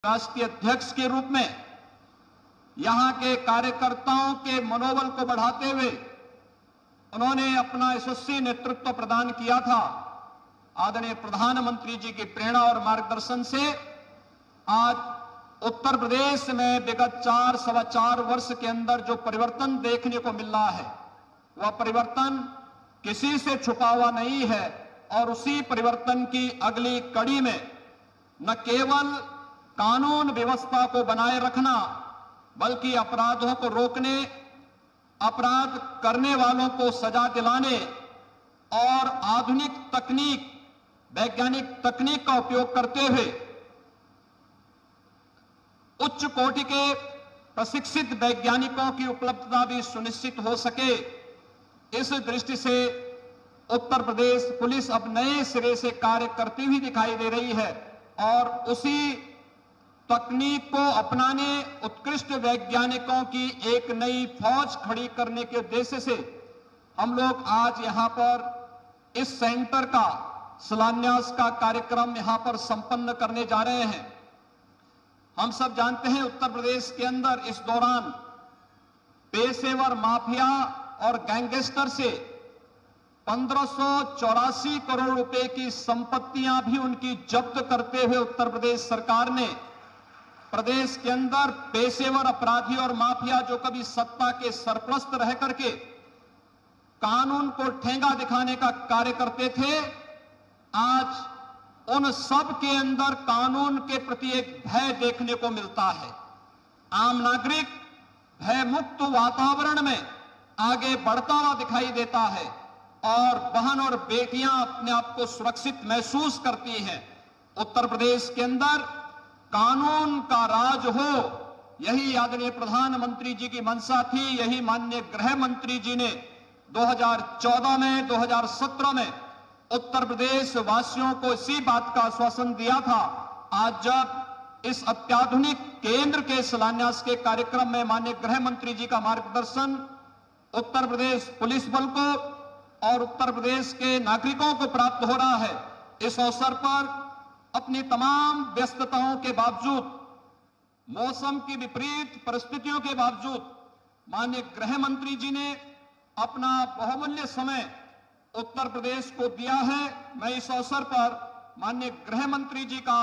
राष्ट्रीय अध्यक्ष के रूप में यहां के कार्यकर्ताओं के मनोबल को बढ़ाते हुए उन्होंने अपना यशस्वी नेतृत्व प्रदान किया था। आदरणीय प्रधानमंत्री जी की प्रेरणा और मार्गदर्शन से आज उत्तर प्रदेश में विगत 4-4.25 वर्ष के अंदर जो परिवर्तन देखने को मिल रहा है, वह परिवर्तन किसी से छुपा हुआ नहीं है और उसी परिवर्तन की अगली कड़ी में न केवल कानून व्यवस्था को बनाए रखना, बल्कि अपराधों को रोकने, अपराध करने वालों को सजा दिलाने और आधुनिक तकनीक, वैज्ञानिक तकनीक का उपयोग करते हुए उच्च कोटि के प्रशिक्षित वैज्ञानिकों की उपलब्धता भी सुनिश्चित हो सके, इस दृष्टि से उत्तर प्रदेश पुलिस अब नए सिरे से कार्य करती हुई दिखाई दे रही है और उसी तकनीक को अपनाने, उत्कृष्ट वैज्ञानिकों की एक नई फौज खड़ी करने के उद्देश्य से हम लोग आज यहां पर इस सेंटर का शिलान्यास का कार्यक्रम यहां पर संपन्न करने जा रहे हैं। हम सब जानते हैं उत्तर प्रदेश के अंदर इस दौरान पेशेवर माफिया और गैंगस्टर से 1584 करोड़ रुपए की संपत्तियां भी उनकी जब्त करते हुए उत्तर प्रदेश सरकार ने प्रदेश के अंदर पेशेवर अपराधी और माफिया जो कभी सत्ता के सरपरस्त रह करके कानून को ठेंगा दिखाने का कार्य करते थे, आज उन सब के अंदर कानून के प्रति एक भय देखने को मिलता है। आम नागरिक भय मुक्त वातावरण में आगे बढ़ता हुआ दिखाई देता है और बहन और बेटियां अपने आप को सुरक्षित महसूस करती हैं। उत्तर प्रदेश के अंदर कानून का राज हो, यही आदरणीय प्रधानमंत्री जी की मंशा थी। यही माननीय गृह मंत्री जी ने 2014 में, 2017 में उत्तर प्रदेश वासियों को इसी बात का आश्वासन दिया था। आज जब इस अत्याधुनिक केंद्र के शिलान्यास के कार्यक्रम में माननीय गृह मंत्री जी का मार्गदर्शन उत्तर प्रदेश पुलिस बल को और उत्तर प्रदेश के नागरिकों को प्राप्त हो रहा है, इस अवसर पर अपनी तमाम व्यस्तताओं के बावजूद, मौसम की विपरीत परिस्थितियों के बावजूद माननीय गृह मंत्री जी ने अपना बहुमूल्य समय उत्तर प्रदेश को दिया है। मैं इस अवसर पर माननीय गृह मंत्री जी का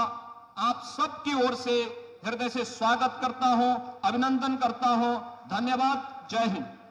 आप सबकी ओर से हृदय से स्वागत करता हूं, अभिनंदन करता हूं। धन्यवाद। जय हिंद।